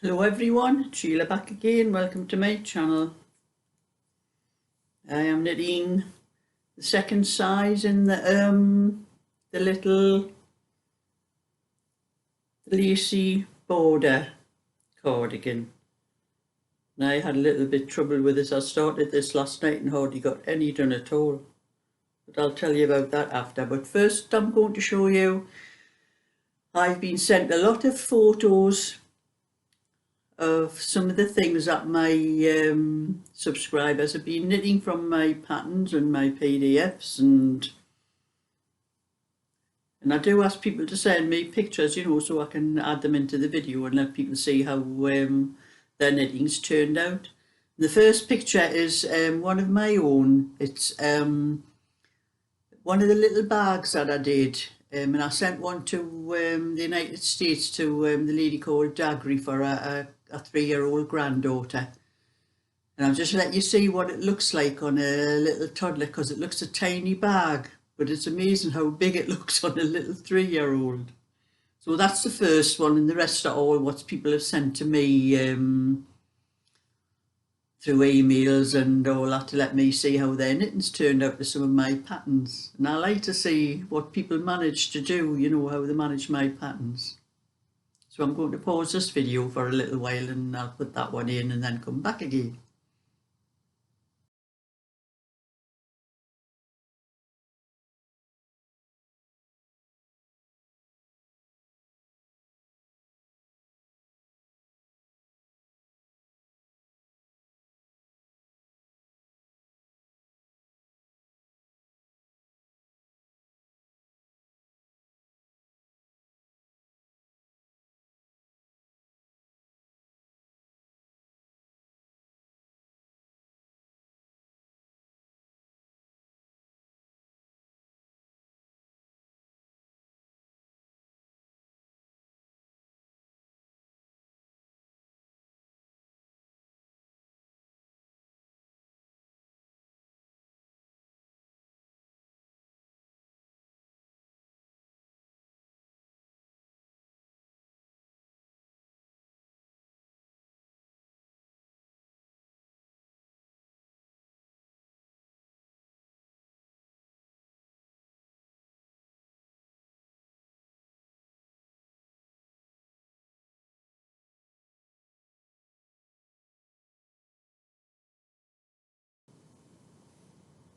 Hello everyone, Sheila back again. Welcome to my channel. I am knitting the second size in the little lacy border cardigan. Now I had a little bit trouble with this. I started this last night and hardly got any done at all. But I'll tell you about that after. But first I'm going to show you, I've been sent a lot of photos of some of the things that my subscribers have been knitting from my patterns and my PDFs, and I do ask people to send me pictures, so I can add them into the video and let people see how their knitting's turned out. The first picture is one of my own. It's one of the little bags that I did, and I sent one to the United States to the lady called Dagry for a 3-year-old granddaughter. And I'll just let you see what it looks like on a little toddler, because it looks a tiny bag, but it's amazing how big it looks on a little 3-year-old. So that's the first one, and the rest are all what people have sent to me through emails and all that, to let me see how their knitting's turned out to some of my patterns. And I like to see what people manage to do, how they manage my patterns. So I'm going to pause this video for a little while and I'll put that one in and then come back again.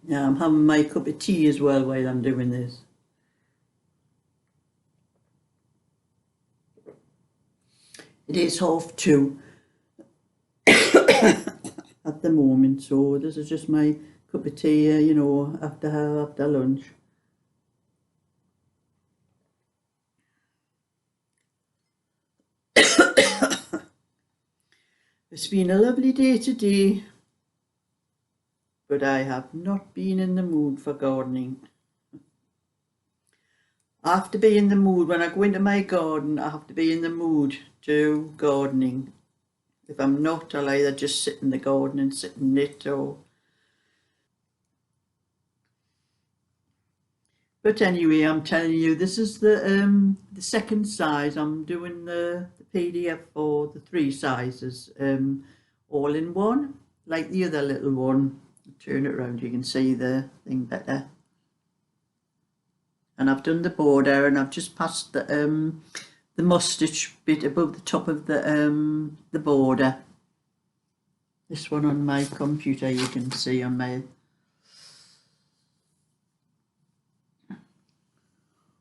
Yeah, I'm having my cup of tea as well while I'm doing this. It is 2:30 at the moment, so this is just my cup of tea, after lunch. It's been a lovely day today, but I have not been in the mood for gardening. I have to be in the mood when I go into my garden. I have to be in the mood to gardening. If I'm not, I'll either just sit in the garden and sit and knit or... But anyway, I'm telling you, this is the second size. I'm doing the PDF for the 3 sizes, all in one, like the other little one. Turn it around, you can see the thing better. And I've done the border, and I've just passed the must-stitch bit above the top of the border. This one on my computer, you can see on my...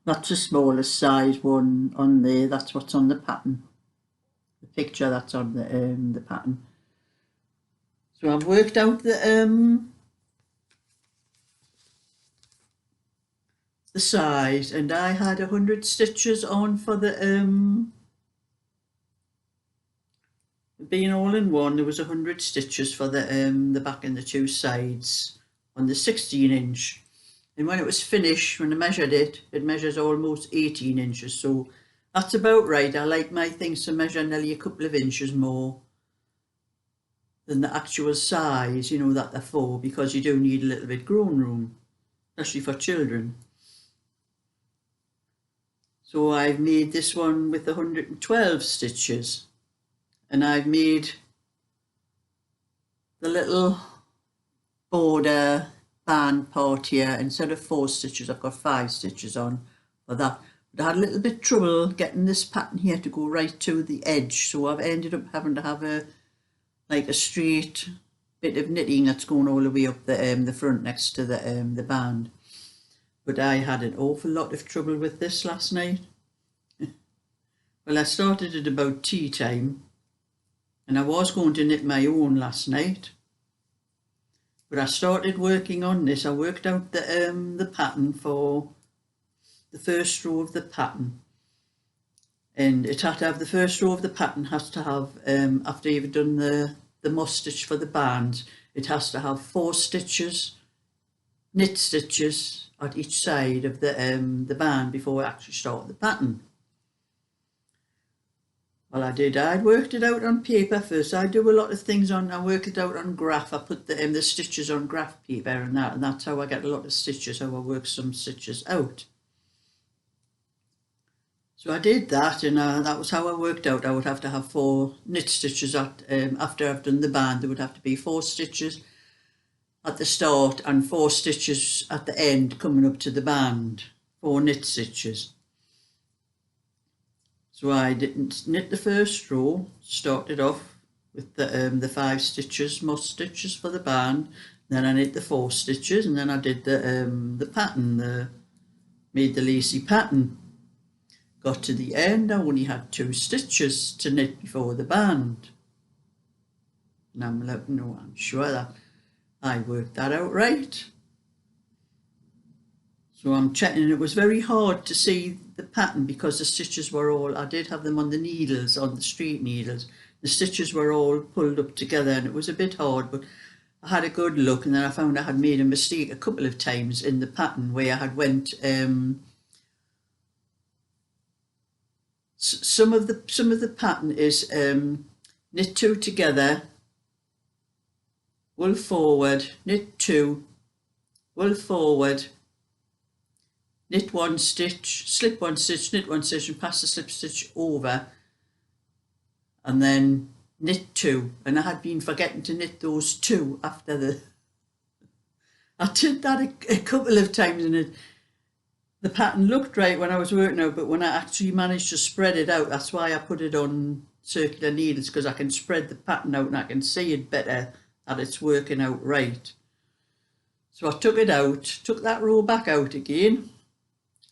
That's the smallest size one on there. That's what's on the pattern. The picture that's on the pattern. So I've worked out the size, and I had 100 stitches on for the being all in one. There was 100 stitches for the back and the 2 sides on the 16-inch. And when it was finished, when I measured it, it measures almost 18 inches. So that's about right. I like my things to measure nearly a couple of inches more than the actual size, that they're for, because you do need a little bit growing room, especially for children. So I've made this one with 112 stitches. and I've made the little border band part here. Instead of 4 stitches, I've got 5 stitches on for that. But I had a little bit of trouble getting this pattern here to go right to the edge, so I've ended up having to have a straight bit of knitting that's going all the way up the front next to the band. But I had an awful lot of trouble with this last night. Well, I started at about tea time, and I was going to knit my own last night, but I started working on this. I worked out the pattern for the first row of the pattern, and it had to have, the first row of the pattern has to have, after you've done the moss stitch for the band, it has to have 4 stitches, knit stitches at each side of the band before I actually start the pattern. Well, I'd worked it out on paper first. I do a lot of things I work it out on graph. I put the stitches on graph paper and that's how I get a lot of stitches, how I work some stitches out. So I did that, and that was how I worked out. I would have to have 4 knit stitches after I've done the band. There would have to be 4 stitches at the start and 4 stitches at the end coming up to the band, 4 knit stitches. So I didn't knit the first row, started off with the 5 stitches, moss stitches for the band. Then I knit the 4 stitches, and then I did the pattern, made the lacy pattern. Got to the end, I only had 2 stitches to knit before the band. And I'm like, no, I'm sure that I worked that out right. So I'm checking, it was very hard to see the pattern because the stitches were all, I did have them on the needles, on the straight needles. The stitches were all pulled up together, and it was a bit hard, but I had a good look, and then I found I had made a mistake a couple of times in the pattern where I had went, some of the pattern is knit 2 together, wool forward, knit 2, wool forward, knit 1 stitch, slip 1 stitch, knit 1 stitch, and pass the slip stitch over, and then knit 2. And I had been forgetting to knit those 2 after I did that a couple of times, and the pattern looked right when I was working out, but when I actually managed to spread it out, that's why I put it on circular needles, because I can spread the pattern out and I can see it better that it's working out right. So I took it out, took that row back out again,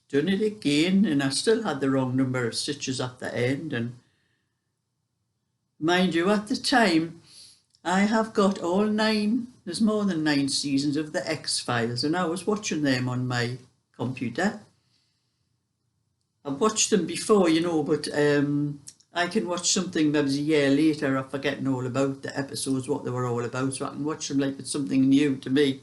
done it again, and I still had the wrong number of stitches at the end. And mind you, at the time, I have got all 9, there's more than 9 seasons of the X-Files, and I was watching them on my computer. I've watched them before, you know, but I can watch something maybe a year later, I'm forgetting all about the episodes, what they were all about, so I can watch them like it's something new to me.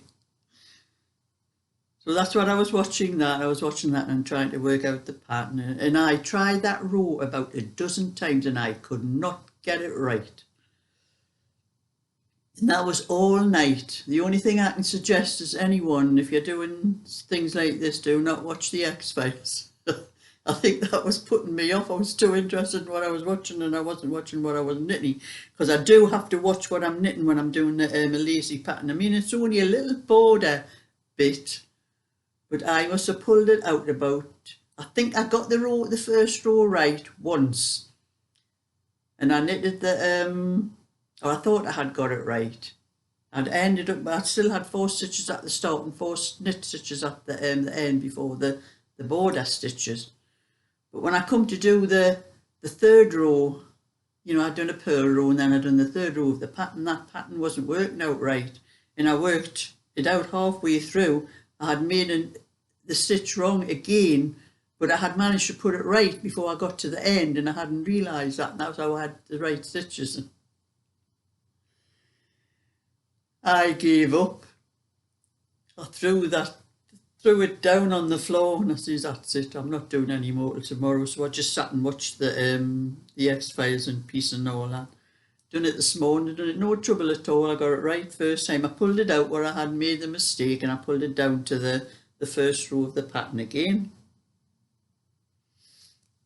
So that's what I was watching that. I was watching that and trying to work out the pattern, and I tried that row about a dozen times and I could not get it right. And that was all night. The only thing I can suggest is anyone, if you're doing things like this, do not watch the X-Files. I think that was putting me off. I was too interested in what I was watching, and I wasn't watching what I was knitting, because I do have to watch what I'm knitting when I'm doing a lacy pattern. I mean, it's only a little border bit, but I must have pulled it out about, I think I got the first row right once, and I knitted I thought I had got it right. I'd ended up, I still had 4 stitches at the start and 4 knit stitches at the end before the border stitches. But when I come to do the 3rd row, you know, I'd done a purl row and then I'd done the 3rd row of the pattern. That pattern wasn't working out right, and I worked it out halfway through. I had made the stitch wrong again, but I had managed to put it right before I got to the end, and I hadn't realised that, and that's how I had the right stitches. I gave up. I threw it down on the floor, and I said, that's it, I'm not doing any more till tomorrow. So I just sat and watched the X-Files in peace and all that. Done it this morning, done it no trouble at all. I got it right first time. I pulled it out where I had made the mistake, and I pulled it down to the first row of the pattern again.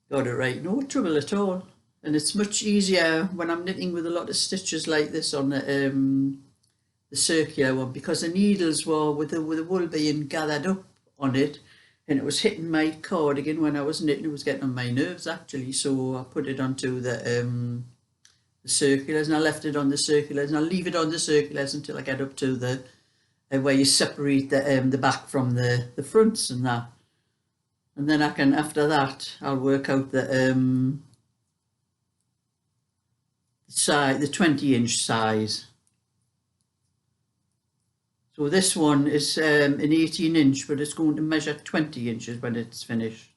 Got it right, no trouble at all. And it's much easier when I'm knitting with a lot of stitches like this on the circular one, because the needles were with the wool being gathered up on it, and it was hitting my cardigan when I was knitting. It was getting on my nerves actually, so I put it onto the circulars, and I left it on the circulars, and I'll leave it on the circulars until I get up to the where you separate the back from the fronts and that, and then I can, after that, I'll work out the size, the 20-inch size. So this one is an 18-inch, but it's going to measure 20 inches when it's finished.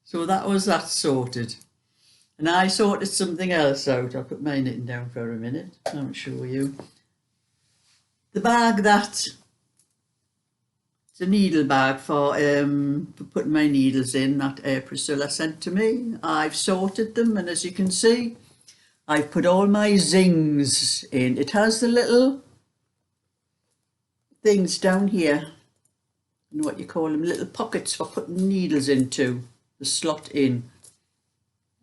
So that was that sorted. And I sorted something else out. I'll put my knitting down for a minute. I'll show you. The bag that, it's a needle bag for putting my needles in, that Priscilla sent to me. I've sorted them, and as you can see, I've put all my zings in. It has the little things down here, and what you call them, little pockets for putting needles into, the slot in.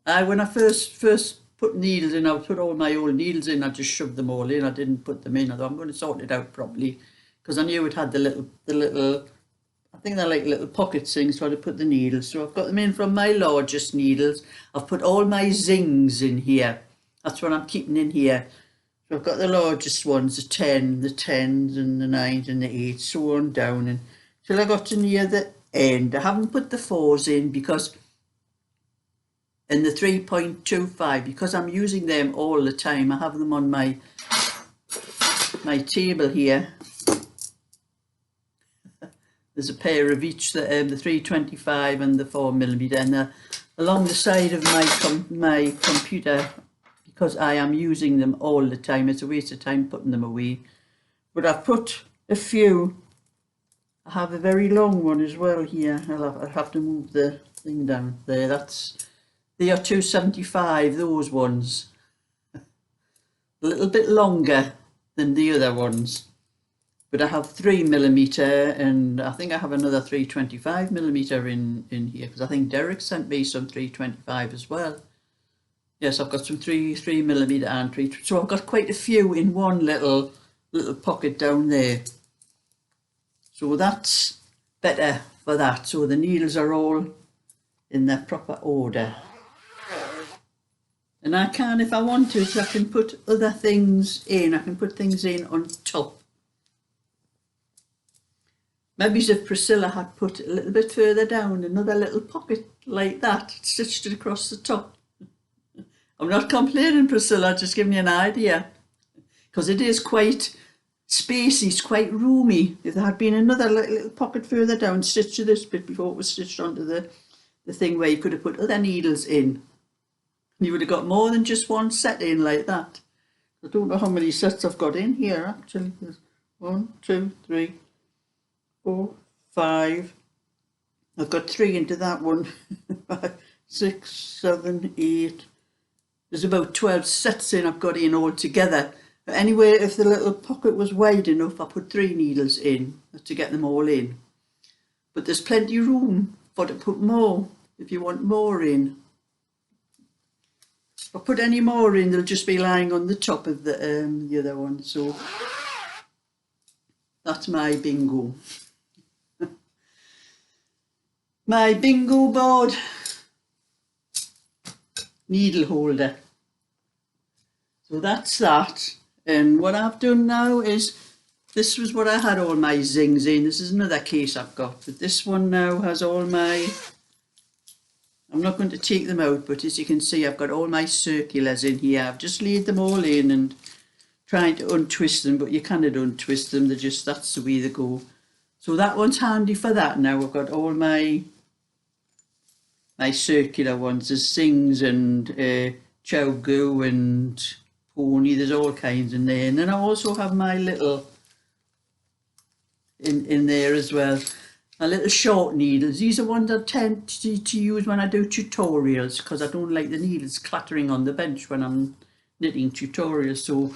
When I first put needles in, I would put all my old needles in, I just shoved them all in, I didn't put them in. Although I'm going to sort it out properly, because I knew it had the little, I think they're like little pocket things so to put the needles. So I've got them in from my largest needles. I've put all my zings in here. That's what I'm keeping in here. So I've got the largest ones, the 10, the 10s and the 9s and the 8s, so on down, and till I got to near the end. I haven't put the 4s in because, and the 3.25, because I'm using them all the time. I have them on my table here. There's a pair of each, the 3.25 and the 4mm, and they're along the side of my computer, because I am using them all the time. It's a waste of time putting them away. But I've put a few. I have a very long one as well here. I'll have to move the thing down there. They are 2.75, those ones. A little bit longer than the other ones. But I have 3mm, and I think I have another 3.25mm in here, because I think Derek sent me some 3.25 as well. Yes, I've got some 3mm and 3. So I've got quite a few in one little pocket down there. So that's better for that. So the needles are all in their proper order. And I can, if I want to, I can put other things in. I can put things in on top. Maybe if Priscilla had put a little bit further down, another little pocket like that, stitched it across the top. I'm not complaining, Priscilla, just giving you an idea. Because it is quite spacey, it's quite roomy. If there had been another little pocket further down, stitched to this bit before it was stitched onto the thing where you could have put other needles in. You would have got more than just one set in like that. I don't know how many sets I've got in here actually. There's 1, 2, 3, 4, 5. I've got 3 into that one. 5, 6, 7, 8. There's about 12 sets in I've got in all together. But anyway, if the little pocket was wide enough, I put 3 needles in to get them all in. But there's plenty of room for to put more if you want more in. If I put any more in, they'll just be lying on the top of the other one. So that's my bingo. My bingo board needle holder. So that's that. And what I've done now is, this was what I had all my zings in. This is another case I've got, but this one now has all my, I'm not going to take them out, but as you can see, I've got all my circulars in here. I've just laid them all in and trying to untwist them, but you cannot untwist them. They're just, that's the way they go. So that one's handy for that now. I've got all my circular ones. There's Sings and Chow Goo and Pony. There's all kinds in there. And then I also have my little in there as well. My little short needles. These are ones I tend to use when I do tutorials, because I don't like the needles clattering on the bench when I'm knitting tutorials. So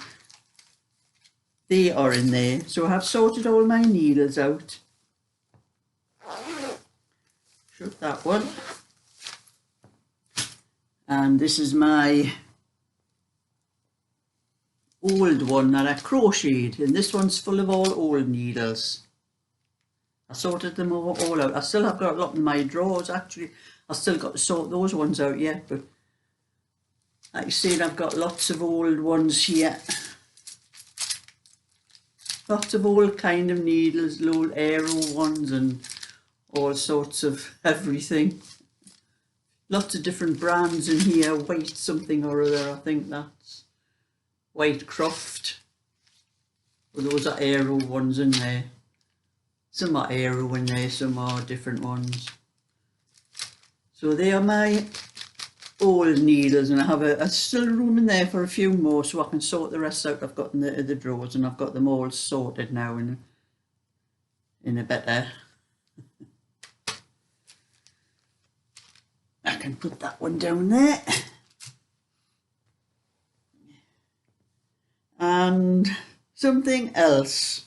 they are in there. So I have sorted all my needles out. Shut that one. And this is my old one that I crocheted, and this one's full of all old needles. I sorted them all out. I still have got a lot in my drawers actually. I've still got to sort those ones out yet, but like I said, I've got lots of old ones here. Lots of old kind of needles, old arrow ones and all sorts of everything. Lots of different brands in here, White something or other, I think that's White Croft. Well, those are arrow ones in there. Some are arrow in there, some are different ones. So they are my old needles, and I have a still room in there for a few more so I can sort the rest out I've got in the drawers, and I've got them all sorted now in a better. I can put that one down there. And something else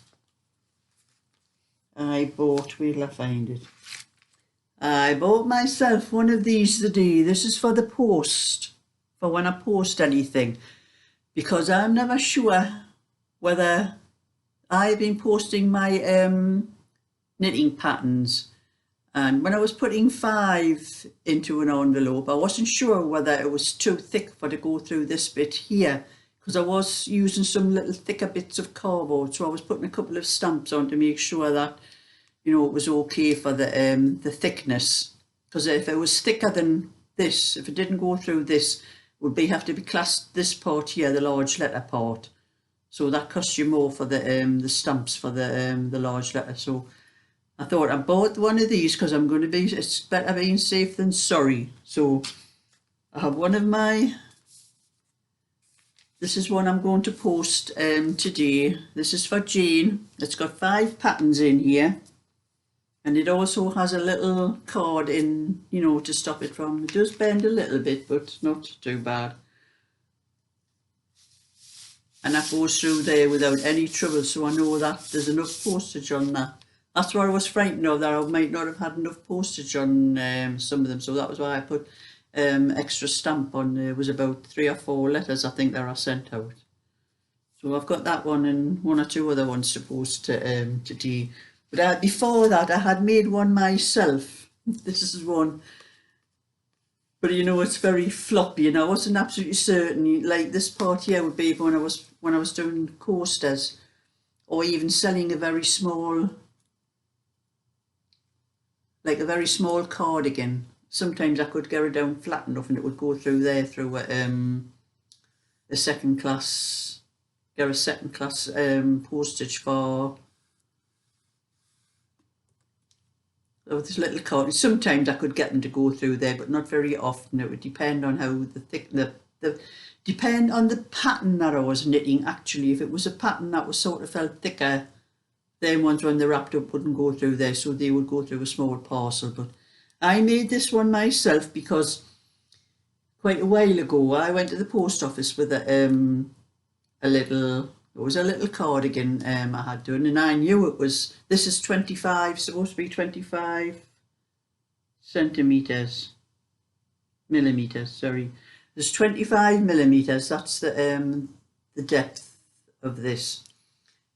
I bought, where'll I find it? I bought myself one of these today. This is for the post, for when I post anything, because I'm never sure whether I've been posting my knitting patterns, and when I was putting 5 into an envelope, I wasn't sure whether it was too thick for to go through this bit here, because I was using some little thicker bits of cardboard, so I was putting a couple of stamps on to make sure that, you know, it was okay for the thickness, because if it was thicker than this, if it didn't go through this, it would have to be classed this part here, the large letter part, so that costs you more for the stamps for the large letter. So I thought I bought one of these because I'm going to be, it's better being safe than sorry. So I have one of my, this is one I'm going to post today. This is for Jane. It's got 5 patterns in here, and it also has a little card in, you know, to stop it from, it does bend a little bit but not too bad, and that goes through there without any trouble, so I know that there's enough postage on that. That's what I was frightened of, that I might not have had enough postage on some of them, so that was why I put extra stamp on. There was about 3 or 4 letters I think that are sent out. So I've got that one and 1 or 2 other ones supposed to today. But before that I had made one myself. This is one, but you know, it's very floppy, and I wasn't absolutely certain, like this part here would be when I was doing coasters, or even selling a very small, like a very small cardigan. Sometimes I could get it down flat enough and it would go through there through a second class, get a second class postage for this little cardigan. Sometimes I could get them to go through there, but not very often. It would depend on how depend on the pattern that I was knitting actually. If it was a pattern that was sort of felt thicker, then ones when they're wrapped up wouldn't go through there, so they would go through a small parcel. But I made this one myself because quite a while ago I went to the post office with a little, it was a little cardigan I had done, and I knew it was, this is 25, supposed to be 25 millimeters, sorry. There's 25 millimeters, that's the depth of this.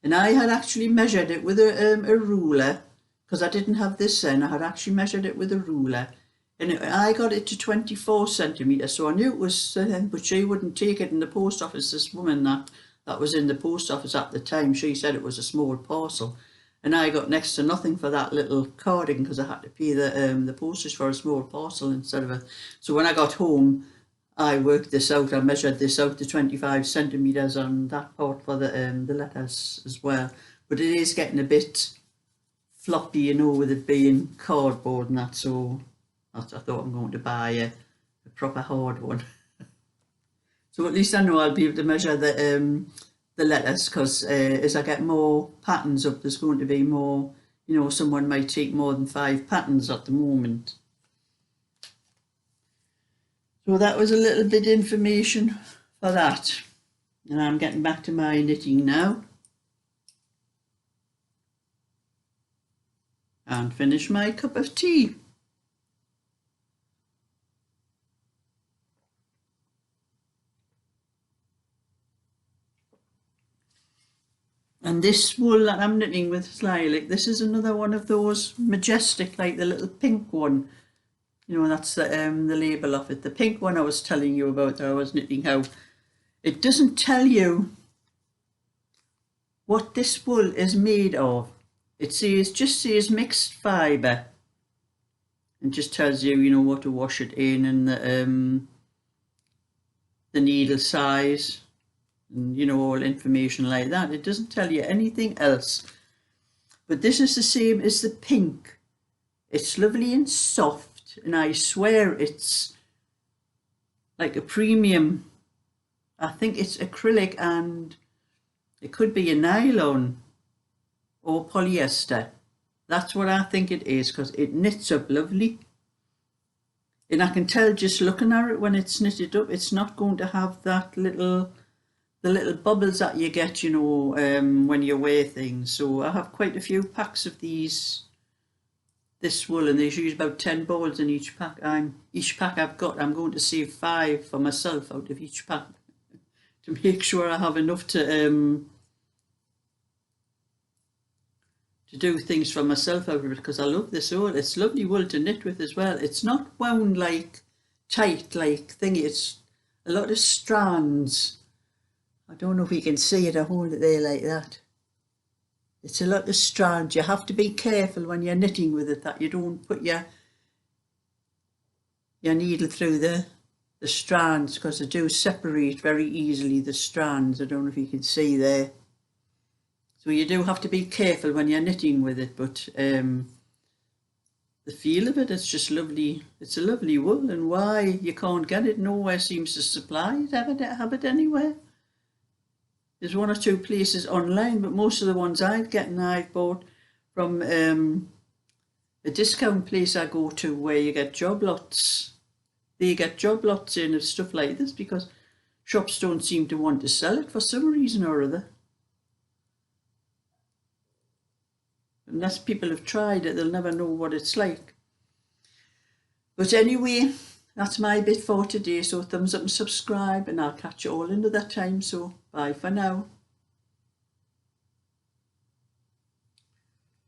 And I had actually measured it with a ruler, because I didn't have this then. I had actually measured it with a ruler, and I got it to 24 centimetres, so I knew it was, but she wouldn't take it in the post office. This woman that was in the post office at the time, she said it was a small parcel, and I got next to nothing for that little cardigan because I had to pay the postage for a small parcel instead of a. So when I got home, I worked this out. I measured this out to 25 centimetres on that part for the letters as well. But it is getting a bit floppy, you know, with it being cardboard and that. So I thought I'm going to buy a proper hard one. So at least I know I'll be able to measure the letters, because as I get more patterns up, there's going to be more, you know, someone might take more than 5 patterns at the moment. So that was a little bit information for that. And I'm getting back to my knitting now. And finish my cup of tea. And this wool that I'm knitting with is lilac. This is another one of those majestic, like the little pink one. You know, that's the label of it. The pink one I was telling you about that I was knitting how it doesn't tell you what this wool is made of. It just says mixed fibre. And just tells you, you know, what to wash it in and the needle size and, you know, all information like that. It doesn't tell you anything else. But this is the same as the pink. It's lovely and soft, and I swear it's like a premium. I think it's acrylic, and it could be a nylon or polyester. That's what I think it is, because it knits up lovely. And I can tell just looking at it when it's knitted up, it's not going to have that the little bubbles that you get, you know, when you wear things. So I have quite a few packs of this wool, and there's usually about 10 balls in each pack. Each pack I've got, I'm going to save 5 for myself out of each pack to make sure I have enough to do things for myself out of it, because I love this wool. It's lovely wool to knit with as well. It's not wound like tight like thingy. It's a lot of strands. I don't know if you can see it. I hold it there like that. It's a lot of strands. You have to be careful when you're knitting with it that you don't put your needle through the strands, because they do separate very easily, the strands. I don't know if you can see there. So you do have to be careful when you're knitting with it, but the feel of it, it's just lovely. It's a lovely wool, and why you can't get it, nowhere seems to supply it, have it anywhere. There's 1 or 2 places online, but most of the ones I've bought from a discount place I go to where you get job lots. They get job lots in of stuff like this because shops don't seem to want to sell it for some reason or other. Unless people have tried it, they'll never know what it's like. But anyway, that's my bit for today. So thumbs up and subscribe, and I'll catch you all another time. So bye for now.